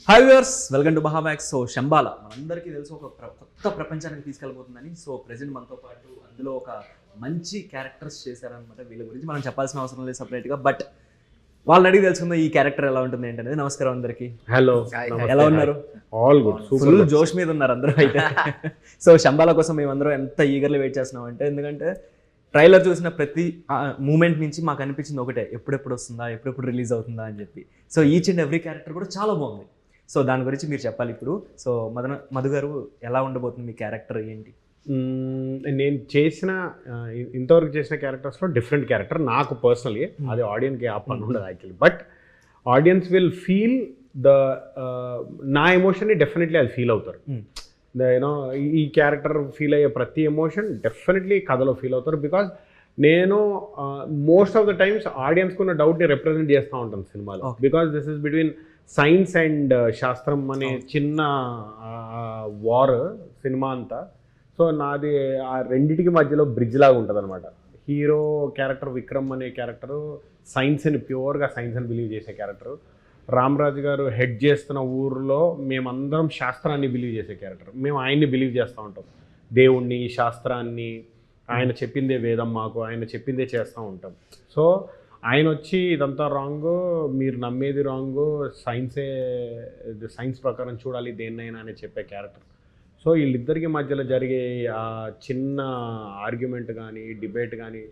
Hi viewers, welcome to Mahamax. So Shambhala మనందరికీ తెలుసు ఒక కొత్త ప్రపంచానికి తీసుకెళ్ళబోతుందని. సో ప్రెజెంట్ మనతో పాటు అందులో ఒక మంచి క్యారెక్టర్స్ చేశారనమాట. వీళ్ళ గురించి మనం చెప్పాల్సిన అవసరం లేదు సపరేట్గా, బట్ వాళ్ళని అడిగి తెలుసుకుందాం ఈ క్యారెక్టర్ ఎలా ఉంటుంది ఏంటనేది. నమస్కారం అందరికి. హలో, ఎలా ఉన్నారు? ఆల్ గుడ్, ఫుల్ జోష్ మీద ఉన్నారు అందరూ అయితే. సో శంబాల కోసం మేమందరం ఎంత ఈగర్లీ వెయిట్ చేస్తున్నాం అంటే, ఎందుకంటే ట్రైలర్ చూసిన ప్రతి మూమెంట్ నుంచి మాకు అనిపించింది ఒకటే, ఎప్పుడెప్పుడు వస్తుందా, ఎప్పుడెప్పుడు రిలీజ్ అవుతుందా అని చెప్పి. So each and every character కూడా చాలా బాగుంది. సో దాని గురించి మీరు చెప్పాలి ఇప్పుడు. సో మధు గారు, ఎలా ఉండబోతుంది మీ క్యారెక్టర్ ఏంటి? నేను చేసిన ఇంతవరకు చేసిన క్యారెక్టర్స్లో డిఫరెంట్ క్యారెక్టర్ నాకు పర్సనలీ. అది ఆడియన్స్కి ఆ పని ఉండదు actually, but audience will feel the నా ఎమోషన్ని డెఫినెట్లీ అది ఫీల్ అవుతారు. యూనో ఈ క్యారెక్టర్ ఫీల్ అయ్యే ప్రతి ఎమోషన్ డెఫినెట్లీ కథలో ఫీల్ అవుతారు. బికాజ్ నేను మోస్ట్ ఆఫ్ ద టైమ్స్ ఆడియన్స్కి ఉన్న డౌట్ని రిప్రజెంట్ చేస్తూ ఉంటాను సినిమాలో. Because this is between science and శాస్త్రం అనే చిన్న వార్ సినిమా అంతా. సో నాది ఆ రెండిటికి మధ్యలో బ్రిడ్జ్ లాగా ఉంటుంది అనమాట. హీరో క్యారెక్టర్ విక్రమ్ అనే క్యారెక్టరు సైన్స్ని ప్యూర్గా సైన్స్ అని బిలీవ్ చేసే క్యారెక్టరు. రామరాజు గారు హెడ్ చేస్తున్న ఊరిలో మేమందరం శాస్త్రాన్ని బిలీవ్ చేసే క్యారెక్టర్. మేము ఆయన్ని బిలీవ్ చేస్తూ ఉంటాం, దేవుణ్ణి, శాస్త్రాన్ని. ఆయన చెప్పిందే వేదం మాకు, ఆయన చెప్పిందే చేస్తూ ఉంటాం. సో ఆయన వచ్చి ఇదంతా రాంగు, మీరు నమ్మేది రాంగు, సైన్స్ ప్రకారం చూడాలి దేన్నైనా అని చెప్పే క్యారెక్టర్. సో వీళ్ళిద్దరికి మధ్యలో జరిగే ఆ చిన్న ఆర్గ్యుమెంట్ కానీ డిబేట్ కానీ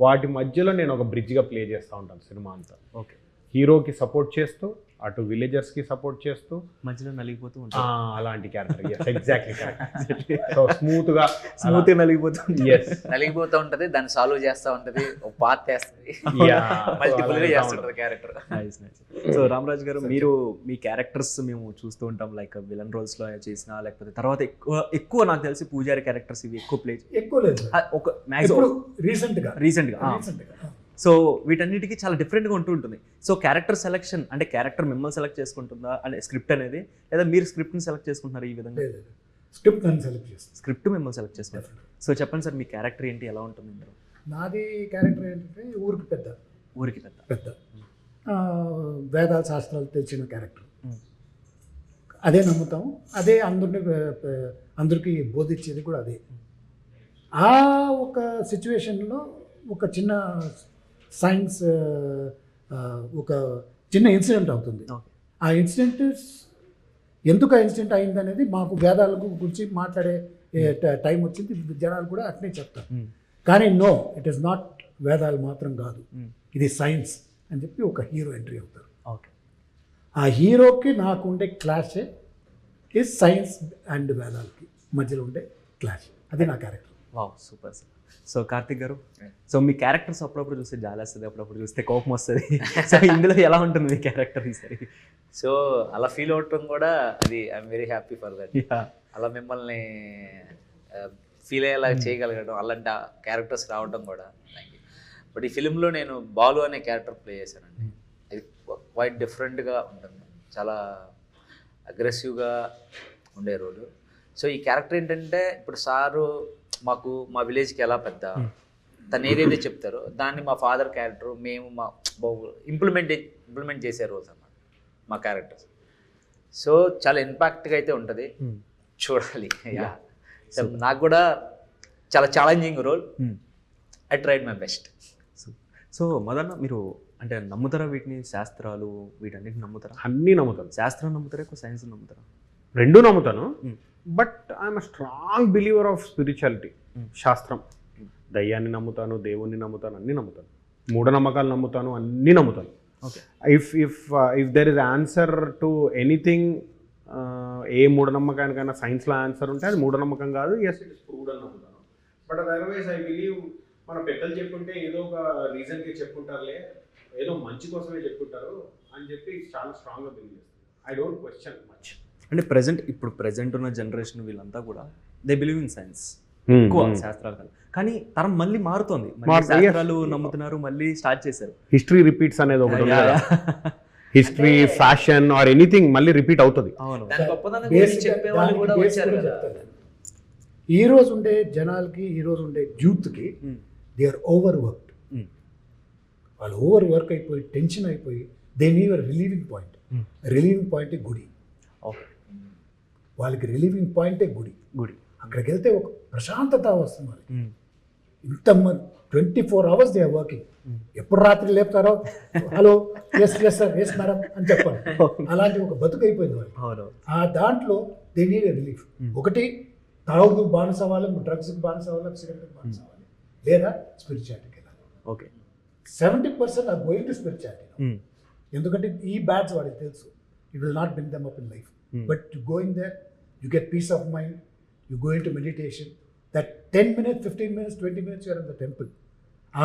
వాటి మధ్యలో నేను ఒక బ్రిడ్జ్గా ప్లే చేస్తూ ఉంటాను సినిమా అంతా. ఓకే, హీరోకి సపోర్ట్ చేస్తూ, అటు విలేజర్స్కి సపోర్ట్ చేస్తూ, మధ్యలో నలిగిపోతూ ఉంటాం. అలాంటి క్యారెక్టర్. Exactly correct. సో స్మూత్గా నలిగిపోతూ ఉంటుంది, దాన్ని సాల్వ్ చేస్తూ ఉంటుంది, ఒక పార్ట్ చేస్తుంది, మల్టిపుల్గా చేస్తుంటుంది క్యారెక్టర్. సో రామరాజు గారు, మీరు మీ క్యారెక్టర్స్ మేము చూస్తూ ఉంటాం, లైక్ విలన్ రోల్స్లో చేసినా, లేకపోతే తర్వాత ఎక్కువ నాకు తెలిసి పూజారి క్యారెక్టర్స్ ఇవి ఎక్కువ ప్లే ఎక్కువ లేదు ఒక మ్యాక్సిమం రీసెంట్గా. సో వీటన్నిటికీ చాలా డిఫరెంట్గా ఉంటూ ఉంటుంది. సో క్యారెక్టర్ సెలెక్షన్ అంటే క్యారెక్టర్ మిమ్మల్ని సెలెక్ట్ చేసుకుంటుందా అంటే స్క్రిప్ట్ అనేది, లేదా మీరు స్క్రిప్ట్ని సెలెక్ట్ చేసుకుంటున్నారు? ఈ విధంగా స్క్రిప్ట్ మిమ్మల్ని సెలెక్ట్ చేసుకుంటారు. సో చెప్పండి సార్, మీ క్యారెక్టర్ ఏంటి, ఎలా ఉంటుంది ఇందులో? నాది క్యారెక్టర్ ఏంటంటే ఊరికి పెద్ద వేదాల శాస్త్రాలు తెలిసిన క్యారెక్టర్. అదే నమ్ముతాం, అదే అందరికీ బోధించేది కూడా అదే. ఆ ఒక సిచ్యువేషన్లో ఒక చిన్న సైన్స్ ఒక చిన్న ఇన్సిడెంట్ అవుతుంది. ఆ ఇన్సిడెంట్ ఎందుకు ఆ ఇన్సిడెంట్ అయింది అనేది మాకు వేదాల గురించి మాట్లాడే టైం వచ్చింది, జనాలు కూడా అట్నే చెప్తారు. కానీ నో, ఇట్ ఈస్ నాట్ వేదాలు మాత్రం కాదు, ఇది సైన్స్ అని చెప్పి ఒక హీరో ఎంట్రీ అవుతారు. ఆ హీరోకి నాకు ఉండే క్లాషే ఈ సైన్స్ అండ్ వేదాలకి మధ్యలో ఉండే క్లాష్. అది నా character. Wow, super sir. So Karthik గారు, సో మీ క్యారెక్టర్స్ అప్పుడప్పుడు చూస్తే జాలి వస్తుంది, అప్పుడప్పుడు చూస్తే కోపం వస్తుంది. సో ఇందులో ఎలా ఉంటుంది మీ క్యారెక్టర్ ఈసారి? సో అలా ఫీల్ అవటం కూడా అది I'm very happy for that. అలా మిమ్మల్ని ఫీల్ అయ్యేలా చేయగలగడం, అలాంటి క్యారెక్టర్స్ రావడం కూడా థ్యాంక్ యూ. బట్ ఈ ఫిలింలో నేను బాలు అనే క్యారెక్టర్ ప్లే చేశానండి. అది క్వైట్ డిఫరెంట్గా ఉంటుంది, చాలా అగ్రెసివ్గా ఉండే రోలు. సో ఈ క్యారెక్టర్ ఏంటంటే, ఇప్పుడు సారు మాకు మా విలేజ్కి ఎలా పెద్ద, తను ఏదైతే చెప్తారో దాన్ని మా ఫాదర్ క్యారెక్టర్ మేము మా ఇంప్లిమెంట్ చేసే రోల్స్ అన్నమాట మా క్యారెక్టర్స్. సో చాలా ఇంపాక్ట్గా అయితే ఉంటుంది, చూడాలి. నాకు కూడా చాలా challenging role. I tried my best. So మదన్న, మీరు అంటే నమ్ముతారా వీటిని, శాస్త్రాలు వీటన్నిటిని నమ్ముతారా? అన్నీ నమ్ముతాను. శాస్త్రం నమ్ముతారా, ఎక్కువ సైన్స్ నమ్ముతారా? రెండూ నమ్ముతాను, but I'm a strong believer of spirituality. శాస్త్రం, దయ్యాన్ని నమ్ముతాను, దేవుణ్ణి నమ్ముతాను, అన్నీ నమ్ముతాను. మూఢనమ్మకాలు నమ్ముతాను, అన్నీ నమ్ముతాను. If there is answer to anything, ఏ మూఢనమ్మకానికైనా సైన్స్లో ఆన్సర్ ఉంటే అది మూఢనమ్మకం కాదు, ఎస్ ఇట్ ఇస్ ప్రూవ్డ్ అని నమ్ముతాను. బట్ అదర్వైజ్ ఐ బిలీవ్ మన పెద్దలు చెప్పుంటే ఏదో ఒక రీజన్కి చెప్పుంటారులే, ఏదో మంచి కోసమే చెప్పుంటారు అని చెప్పి చాలా స్ట్రాంగ్గా బిలీవ్ చేస్తాను. I don't question much. అంటే ప్రెజెంట్ ఉన్న జనరేషన్ వీళ్ళంతా కూడా దే బిలీవ్ ఇన్ సైన్స్, ఎక్కువ శాస్త్రాలు కాదు. కానీ తరం మళ్ళీ మారుతోంది, శాస్త్రాలు నమ్ముతున్నారు, మళ్ళీ స్టార్ట్ చేశారు. హిస్టరీ రిపీట్స్ అనేది ఒకటి, హిస్టరీ, ఫ్యాషన్ ఆర్ ఎనీథింగ్ మళ్ళీ రిపీట్ అవుతుంది. ఈ రోజు ఉండే జనాలకి, ఈ రోజు ఉండే యూత్కి దే ఆర్ ఓవర్ వర్క్డ్. వాళ్ళు ఓవర్ వర్క్ అయిపోయి టెన్షన్ అయిపోయి they need relieving point. Relieving point గుడి. ఓకే. వాళ్ళకి రిలీవింగ్ పాయింటే గుడి. అక్కడికి వెళ్తే ఒక ప్రశాంతత వస్తుంది వాళ్ళకి. ఇంత 24 hours దే ఆర్ వర్కింగ్. ఎప్పుడు రాత్రి లేపుతారో hello yes sir yes madam అని చెప్పాలి. అలాంటి ఒక బతుకు అయిపోయింది వాళ్ళు. ఆ దాంట్లో దే నీడ్ ఎ రిలీఫ్. ఒకటి తాగుడు బానిస అవ్వాలి, డ్రగ్స్కి బానిస అవ్వాలి, సిగరెట్కి బానిస అవ్వాలి, లేదా స్పిరిచువాలిటీకి వెళ్ళాలి. Okay. 70% are going to spirituality. ఎందుకంటే ఈ బ్యాడ్స్ వాడికి తెలుసు. It will not bring them up in life. But you going there, you get peace of mind, you go in to meditation. That 10 minutes, 15 minutes, 20 minutes you're in the temple. ఆ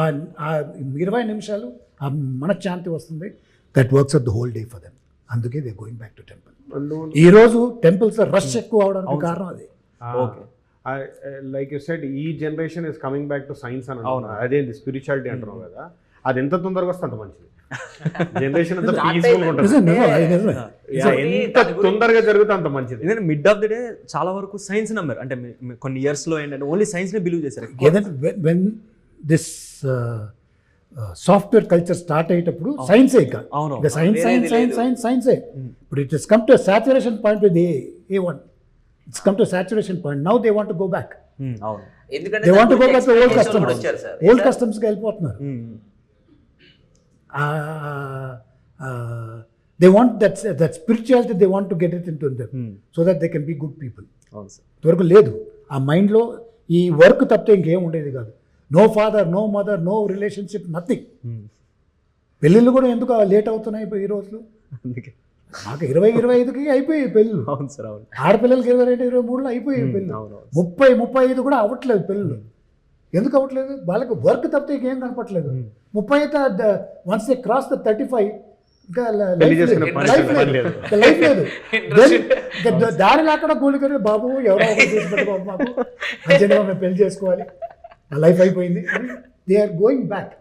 20 నిమిషాలు ఆ మనశ్శాంతి వస్తుంది. That works out the whole day for them. అందుకే they going back to temple. ఈరోజు temples rush ఎక్కువ అవడానికి కారణం అది. ఓకే. లైక్ యూ సెడ్, ఈ generation is coming back to science అని అంటున్నాను. అదేంటి స్పిరిచువాలిటీ అంటున్నావు కదా, అది ఎంత తొందరగా వస్తే అంత మంచిది. జనరేషన్ అంతా పీస్ఫుల్గా ఉంటుంది. ఎంత తొందరగా జరిగితే అంత మంచిది. ఎందుకంటే మిడ్ ఆఫ్ ది డే చాలా వరకు సైన్స్ నమ్మారు. అంటే కొన్ని ఇయర్స్ లో ఏంటంటే ఓన్లీ సైన్స్ నే బిలీవ్ చేశారు. When this software culture start అయ్యేటప్పుడు సైన్సే ఇక సైన్స్ సైన్స్ సైన్స్ సైన్స్ సైన్సే. ఇప్పుడు it is come to saturation point with A1. It's come to a saturation point. Now they want to go back. They want to go back to old customs. Old customs కి వెళ్ళిపోతున్నారు. They want that spirituality, they want to get it into them so that they can be good people. ఇంతవరకు లేదు ఆ మైండ్లో. ఈ work తప్పితే ఇంకేం ఉండేది కాదు. No father, no mother, no relationship, nothing. పెళ్ళిళ్ళు కూడా ఎందుకు లేట్ అవుతున్నాయి ఇప్పుడు ఈ రోజులు? నాకు 20-25కి అయిపోయాయి పెళ్ళి. ఆడపిల్లలకి 22-23లో అయిపోయాయి పెళ్ళి. 30-35 కూడా అవ్వట్లేదు పెళ్ళిళ్ళు. ఎందుకు అవ్వట్లేదు? వాళ్ళకి వర్క్ తప్పితే ఇంకేం కనపట్లేదు. 30 అయితే వన్స్ దే క్రాస్ ద 35 ఇంకా లైఫ్ లేదు. దారి లేకుండా కూలికని బాబు ఎవరో చేసి పెట్టు బాబు, మాకు మంచిగా మేము పెళ్లి చేసుకోవాలి, లైఫ్ అయిపోయింది. They are going back.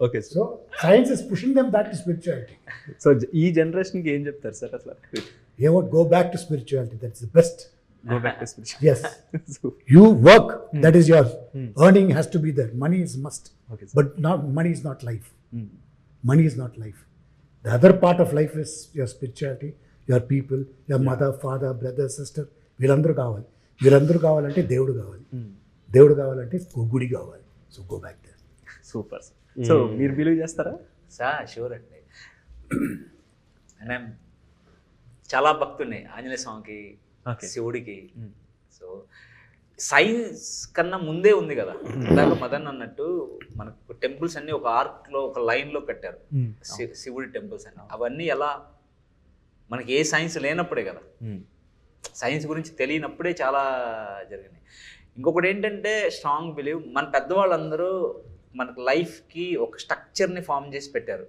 Okay. So science is pushing them back to spirituality. So ఈ జనరేషన్కి ఏం చెప్తారు సార్ అసలు? They won't go back to spirituality. That's the best. Go back to spirituality. Yes. You work. That is yours. Earning has to be there. Money is must. Okay, but money is not life. Money is not life. The other part of life is your spirituality, your people, your mother, father, brother, sister. వీళ్ళందరూ కావాలి. వీళ్ళందరూ కావాలంటే దేవుడు కావాలి. దేవుడు కావాలంటే గుడి కావాలి. So go back there. Super. So మీరు బిలీవ్ చేస్తారా? షూర్ అండి. అండ్ చాలా భక్తుడిని ఆంజనేయ స్వామికి, శివుడికి. సో సైన్స్ కన్నా ముందే ఉంది కదా. ఇందాక మదన్ అన్నట్టు మనకు టెంపుల్స్ అన్ని ఒక ఆర్క్లో ఒక లైన్లో కట్టారు శివుడి టెంపుల్స్ అన్ని. అవన్నీ ఎలా మనకి ఏ సైన్స్ లేనప్పుడే కదా, సైన్స్ గురించి తెలియనప్పుడే చాలా జరిగినాయి. ఇంకొకటి ఏంటంటే స్ట్రాంగ్ బిలీవ్, మన పెద్దవాళ్ళందరూ మనకు లైఫ్కి ఒక స్ట్రక్చర్ని ఫామ్ చేసి పెట్టారు.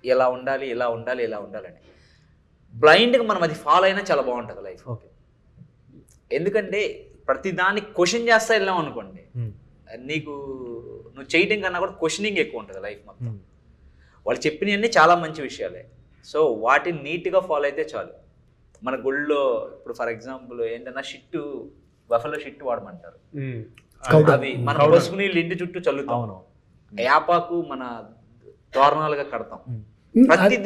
ఎలా ఉండాలి, ఇలా ఉండాలి, ఇలా ఉండాలని. బ్లైండ్గా మనం అది ఫాలో అయినా చాలా బాగుంటుంది లైఫ్. ఓకే. ఎందుకంటే ప్రతిదాన్ని క్వశ్చన్ చేస్తా వెళ్ళాం అనుకోండి, నీకు నువ్వు చేయడం కన్నా కూడా క్వశ్చనింగ్ ఎక్కువ ఉంటుంది లైఫ్ మొత్తం. వాళ్ళు చెప్పినవన్నీ చాలా మంచి విషయాలే. సో వాటిని నీట్గా ఫాలో అయితే చాలు. మన గుళ్ళో ఇప్పుడు ఫర్ ఎగ్జాంపుల్ ఏంటన్నా షిట్టు, బఫెలో షిట్టు వాడమంటారు. అవి మన పసుపు నీళ్ళు ఇంటి చుట్టూ చల్లుతాం. యాపాకు మన తోరణాలుగా కడతాం. ప్రతి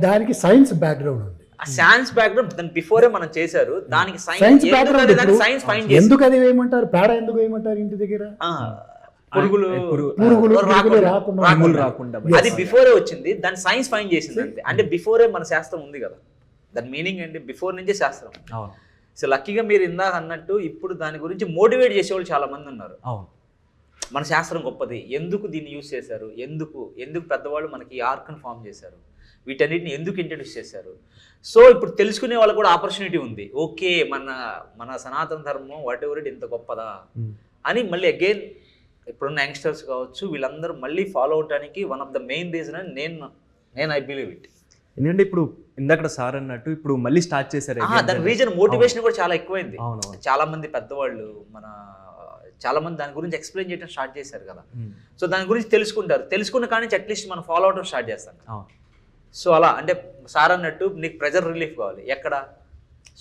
దానికి సైన్స్ బ్యాక్గ్రౌండ్ ఉంది. సైన్స్ బ్యాక్గ్రౌండ్ దాని బిఫోరే మనం చేశారు. దానికి సైన్స్ ఫైండ్ ఎందుకు అది వేయమంటారు? పేడ ఎందుకు వేయమంటారు ఇంటి దగ్గర? పురుగులు రాకుండా అది బిఫోరే వచ్చింది. దాన్ని సైన్స్ ఫైండ్ చేసింది అంతే. అంటే బిఫోరే మన శాస్త్రం ఉంది కదా. దాని మీనింగ్ ఏంటి? బిఫోర్ నుంచే శాస్త్రం. సో లక్కీగా మీరు ఇందాక అన్నట్టు ఇప్పుడు దాని గురించి మోటివేట్ చేసేవాళ్ళు చాలా మంది ఉన్నారు. మన శాస్త్రం గొప్పది, ఎందుకు దీన్ని యూజ్ చేశారు, ఎందుకు పెద్దవాళ్ళు మనకి ఈ ఆర్క్ని ఫామ్ చేశారు, వీటన్నిటిని ఎందుకు ఇంట్రడ్యూస్ చేశారు. సో ఇప్పుడు తెలుసుకునే వాళ్ళకి కూడా ఆపర్చునిటీ ఉంది. ఓకే, మన సనాతన ధర్మం వాట్ ఎవర్ ఇట్ ఇంత గొప్పదా అని మళ్ళీ అగైన్ ఇప్పుడున్న యంగ్స్టర్స్ కావచ్చు వీళ్ళందరూ మళ్ళీ ఫాలో అవడానికి one of the main reason అని నేను ఐ బిలీవ్ ఇట్. ఎందుకంటే ఇప్పుడు ఇందాక సార్ అన్నట్టు ఇప్పుడు మళ్ళీ స్టార్ట్ చేశారు. దాని రీజన్ మోటివేషన్ కూడా చాలా ఎక్కువైంది. చాలా మంది పెద్దవాళ్ళు చాలా మంది దాని గురించి ఎక్స్ప్లెయిన్ చేయడం స్టార్ట్ చేశారు కదా. సో దాని గురించి తెలుసుకున్న కానీ అట్లీస్ట్ మనం ఫాలో అవడం స్టార్ట్ చేస్తాం. సో అలా అంటే సార్ అన్నట్టు నీకు ప్రెజర్ రిలీఫ్ కావాలి ఎక్కడ?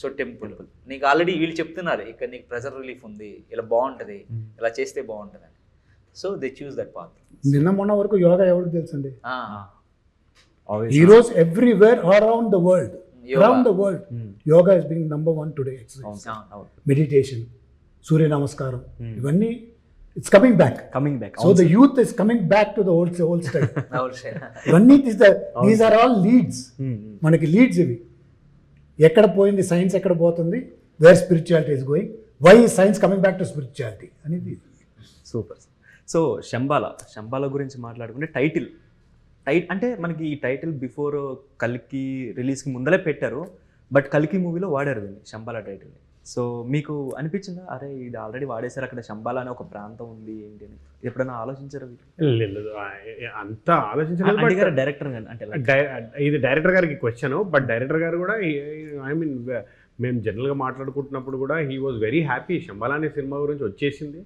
So temple. నీకు ఆల్రెడీ వీళ్ళు చెప్తున్నారు ఇక్కడ నీకు ప్రెజర్ రిలీఫ్ ఉంది, ఇలా బాగుంటుంది, ఇలా చేస్తే బాగుంటుంది అని. So they choose that path. నిన్న మొన్న వరకు యోగా ఎవరికి తెలుసండి? ఈ రోజు everywhere around the world around the world. Yoga is being number one today. Meditation, Surya Namaskaram, ఇవన్నీ it's coming back. So the youth is coming back to the old style. ఇవన్నీ these are all leads. మనకి leads ఇవి. ఎక్కడ పోయింది science, ఎక్కడ పోతుంది, where spirituality is going, why is science coming back to spirituality అనేది. Super. So Shambhala గురించి మాట్లాడుకుంటే టైటిల్ అంటే మనకి ఈ టైటిల్ బిఫోర్ కల్కి రిలీజ్కి ముందలే పెట్టారు, బట్ కల్కి మూవీలో వాడారు దీన్ని శంబాల టైటిల్ని. సో మీకు అనిపించిందా అరే ఇది ఆల్రెడీ వాడేశారు, అక్కడ శంబాల అనే ఒక ప్రాంతం ఉంది ఏంటి అని ఎప్పుడైనా ఆలోచించారు? లేదు అంత ఆలోచించలేదు. డైరెక్టర్ అంటే ఇది డైరెక్టర్ గారికి క్వశ్చన్, బట్ డైరెక్టర్ గారు కూడా ఐ మీన్ మేము జనరల్గా మాట్లాడుకుంటున్నప్పుడు కూడా he was very happy. Shambhala అనే సినిమా గురించి వచ్చేసింది,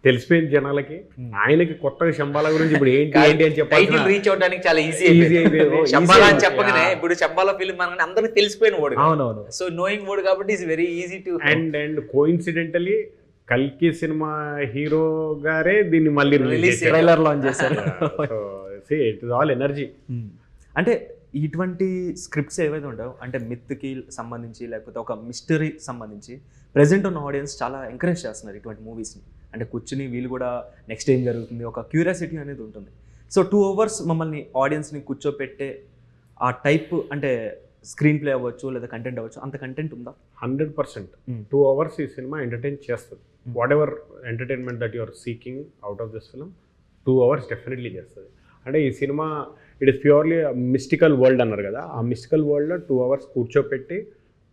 తెలిసిపోయింది జనాలకి. ఆయనకి కొత్తగా శంబాల గురించి ఇప్పుడు ఏంటి అని చెప్పాలి, రీచ్ అవడానికి చాలా ఈజీ శంబాల అని చెప్పగానే ఇప్పుడు శంబాల ఫిల్మ్ మనకి అందరికి తెలిసిపోయిన వర్డ్. అవునవును. సో నోయింగ్ వర్డ్ కాబట్టి it's very easy to and coincidentally కల్కి సినిమా హీరో గారే దీన్ని మళ్ళీ ట్రైలర్ లాంచ్ చేశారు. It is all energy. అంటే ఇటువంటి స్క్రిప్ట్స్ ఏవైతే ఉంటాయో అంటే మిత్కి సంబంధించి లేకపోతే ఒక మిస్టరీ సంబంధించి ప్రెజెంట్ ఉన్న ఆడియన్స్ చాలా ఎంకరేజ్ చేస్తున్నారు ఇటువంటి మూవీస్ని. అంటే కూర్చుని వీళ్ళు కూడా నెక్స్ట్ ఏం జరుగుతుంది ఒక క్యూరియాసిటీ అనేది ఉంటుంది. సో 2 hours మమ్మల్ని ఆడియన్స్ని కూర్చోపెట్టే ఆ టైప్ అంటే స్క్రీన్ ప్లే అవ్వచ్చు లేదా కంటెంట్ అవ్వచ్చు, అంత కంటెంట్ ఉందా? 100%. 2 hours ఈ సినిమా ఎంటర్టైన్ చేస్తుంది. Whatever entertainment that you are seeking out of this film 2 hours definitely చేస్తుంది. అంటే ఈ సినిమా it is purely mystical world అన్నారు కదా, ఆ మిస్టికల్ వరల్డ్లో 2 hours కూర్చోపెట్టి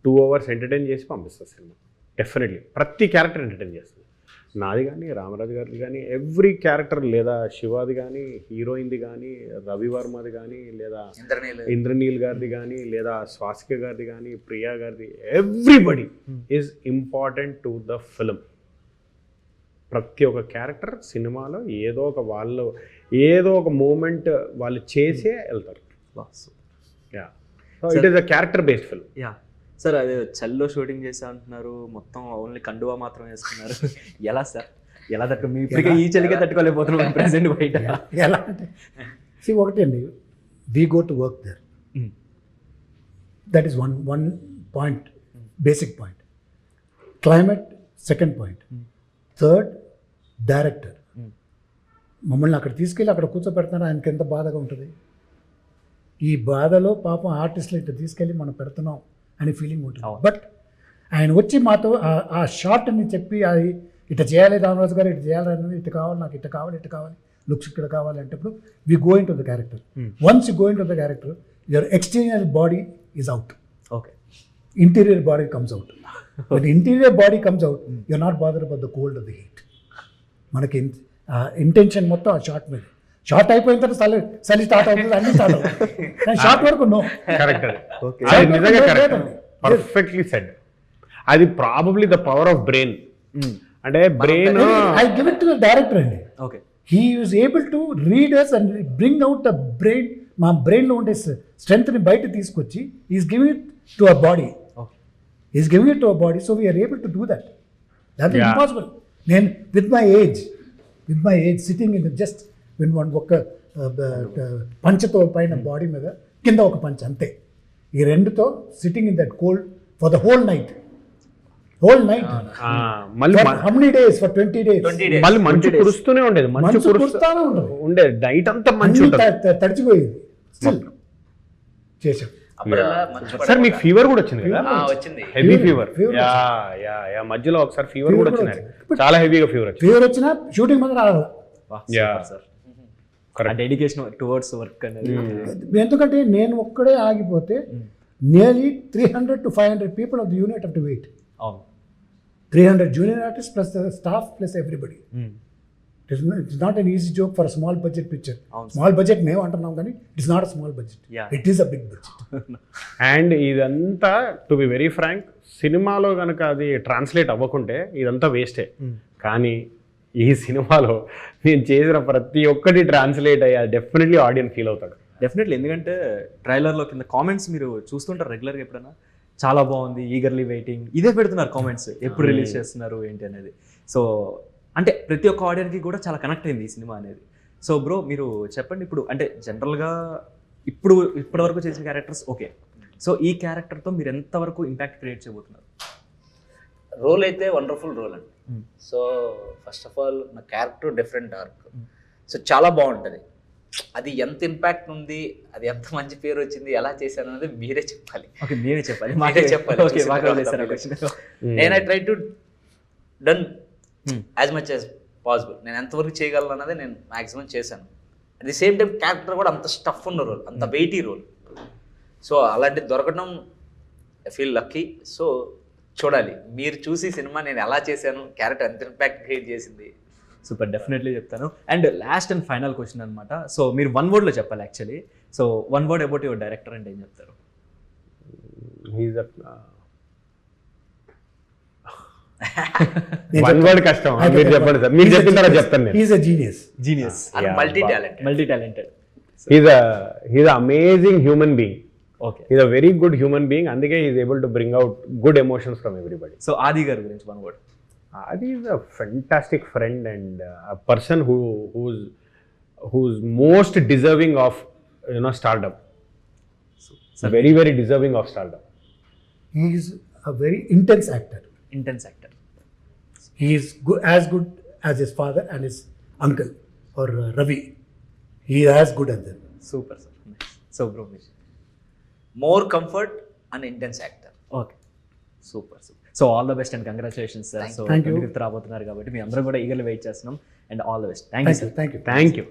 2 hours ఎంటర్టైన్ చేసి పంపిస్తుంది సినిమా. డెఫినెట్లీ ప్రతి క్యారెక్టర్ ఎంటర్టైన్ చేస్తుంది. నాది కానీ, రామరాజు గారిది కానీ, ఎవ్రీ క్యారెక్టర్, లేదా శివాది కానీ, హీరోయిన్ది కానీ, రవివర్మది కానీ, లేదా ఇంద్రనీల్ గారిది కానీ, లేదా స్వాసిక గారిది కానీ, ప్రియా గారిది, everybody is important to the film. ప్రతి ఒక్క క్యారెక్టర్ సినిమాలో ఏదో ఒక మూమెంట్ వాళ్ళు చేసే వెళ్తారు. So it is a character based film. Sir అదే చల్లో షూటింగ్ చేసా అంటున్నారు, మొత్తం ఓన్లీ కండువా మాత్రం వేసుకున్నారు. ఎలా సార్ ఎలా మీ ఇప్పటికే ఈ చలిగా తట్టుకోలేకపోతున్నాం ప్రెసెంట్ బయట? ఎలా అంటే ఒకటి అండి, we go to work there, that is one point, basic point. Climate second point, third director. మమ్మల్ని అక్కడ తీసుకెళ్ళి అక్కడ కూర్చోపెడుతున్నారు, ఆయనకి ఎంత బాధగా ఉంటుంది. ఈ బాధలో పాపం ఆర్టిస్టులు ఇట్లా తీసుకెళ్ళి మనం పెడుతున్నాం అనే ఫీలింగ్ ఉంటుంది. బట్ ఆయన వచ్చి మాతో ఆ షార్ట్ అని చెప్పి అది ఇట్లా చేయాలి రామరాజు గారు, ఇట్లా చేయాలని, ఇట్లా కావాలి నాకు, ఇట్లా కావాలి, లుక్స్ ఇక్కడ కావాలి అంటే ఇప్పుడు we go in to the character. Once you go in to the character, your exterior body is out, okay, interior body comes out. But interior body comes out, you're not bother about the cold of the heat. మనకి intention మొత్తం ఆ short మీద. Short అయిపోయిన తర్వాత చలి start అవుతుంది, అన్ని start అవుతుంది, కానీ షార్ట్ వరకు నో. Perfectly said. అది probably the power of brain. అంటే brain I give it to the director అండి. Okay, he is able to read us and bring out the brain. మా బ్రెయిన్లో ఉండే స్ట్రెంగ్త్ని బయట తీసుకొచ్చి is giving it to our body. Is giving it to our body. So we're able to do that. That is impossible. నేను with my age sitting in just win ఒక పంచతో పైన body మీద, కింద ఒక పంచ, అంతే. ఈ రెండుతో sitting in that cold for the whole night. మళ్ళీ how many days? For 20 days. మళ్ళీ మంచు కురుస్తూనే ఉండేది, మంచు కురుస్తూనే ఉండేది, నైట్ అంతా మంచు తడిచిపోయేది. స్టిల్ చేసాం. సార్ మీకు ఫీవర్ కూడా వచ్చింది కదా? వచ్చింది, హెవీ ఫీవర్. మధ్యలో ఒకసారి ఫీవర్ కూడా వచ్చింది, చాలా హెవీగా ఫీవర్ వచ్చినా షూటింగ్ మీద రాదు. డెడికేషన్ టువర్డ్స్ వర్క్ అనేది. ఎందుకంటే నేను ఒక్కడే ఆగిపోతే nearly 300 to 500 people of the unit have to wait. 300 junior artists plus the staff plus everybody. It's not an easy joke for a small budget picture. Small budget మేము అంటున్నాం కానీ it's not a small budget. It is a big budget. And ఇదంతా to be very Frank, సినిమాలో కనుక అది translate అవ్వకుంటే ఇదంతా వేస్టే. కానీ ఈ సినిమాలో నేను చేసిన ప్రతి ఒక్కటి ట్రాన్స్లేట్ అయ్యా డెఫినెట్లీ ఆడియన్స్ ఫీల్ అవుతాడు. డెఫినెట్లీ, ఎందుకంటే ట్రైలర్లో కింద కామెంట్స్ మీరు చూస్తుంటారు రెగ్యులర్గా, ఎప్పుడైనా చాలా బాగుంది, ఈగర్లీ వెయిటింగ్, ఇదే పెడుతున్నారు కామెంట్స్, ఎప్పుడు రిలీజ్ చేస్తున్నారు ఏంటి అనేది. సో అంటే ప్రతి ఒక్క ఆడియన్కి కూడా చాలా కనెక్ట్ అయింది ఈ సినిమా అనేది. సో బ్రో మీరు చెప్పండి, ఇప్పుడు అంటే జనరల్గా ఇప్పటివరకు చేసిన క్యారెక్టర్స్ ఓకే, సో ఈ క్యారెక్టర్తో మీరు ఎంతవరకు ఇంపాక్ట్ క్రియేట్ చేయబోతున్నారు? రోల్ అయితే వండర్ఫుల్ రోల్ అండి. Hmm. So first of all నా క్యారెక్టర్ డిఫరెంట్ ఆర్క్. సో చాలా బాగుంటుంది. అది ఎంత ఇంపాక్ట్ ఉంది, అది ఎంత మంచి పేరు వచ్చింది, ఎలా చేశాను అనేది మీరే చెప్పాలి. ఓకే, మీరే చెప్పాలి. మీరే చెప్పాలి. ఓకే, చూసిన మాకు తర్వాత వదిలేసారు ఆ మీరే. question. నేను I try to done Hmm. As much as possible. నేను ఎంతవరకు చేయగలను అన్నది నేను మ్యాక్సిమం చేశాను. At the same time character కూడా అంత స్టఫ్ ఉన్న రోల్, అంత వెయిటీ రోల్. సో అలాంటిది దొరకడం ఐ ఫీల్ లక్కీ. సో చూడాలి, మీరు చూసి సినిమా నేను ఎలా చేశాను, క్యారెక్టర్ ఎంత ఇంపాక్ట్ క్రియేట్ చేసింది. సూపర్, డెఫినెట్లీ చెప్తాను. And last and final question అనమాట. సో మీరు వన్ వర్డ్లో చెప్పాలి actually. So one word about your director అంటే ఏం చెప్తారు? హీఈస్ వన్ వర్డ్ కష్టం, మీరు చెప్పండి సార్. మీరు చెప్పిన తర్వాత చెప్తాను నేను. Is a genius. Genius, and multi talented. Multi talented. He is amazing human being. Okay, is a very good human being. అందుకే is able to bring out good emotions from everybody. So Adi గారి గురించి one word. Adi is a fantastic friend and a person who's most deserving of stardom. Very, very deserving of stardom. He is a very intense actor. Intense actor. He is as good as his father and his uncle or Ravi. He is as good as them. Super sir. So bro మీరు. More comfort and intense actor. Okay, super super. So all the best and congratulations sir. So Thank you. రాబోతున్నారు కాబట్టి మీ అందరం కూడా eagerly wait చేస్తున్నాం. And all the best. Thank you Thank you. Sir. Thank you. Thank you.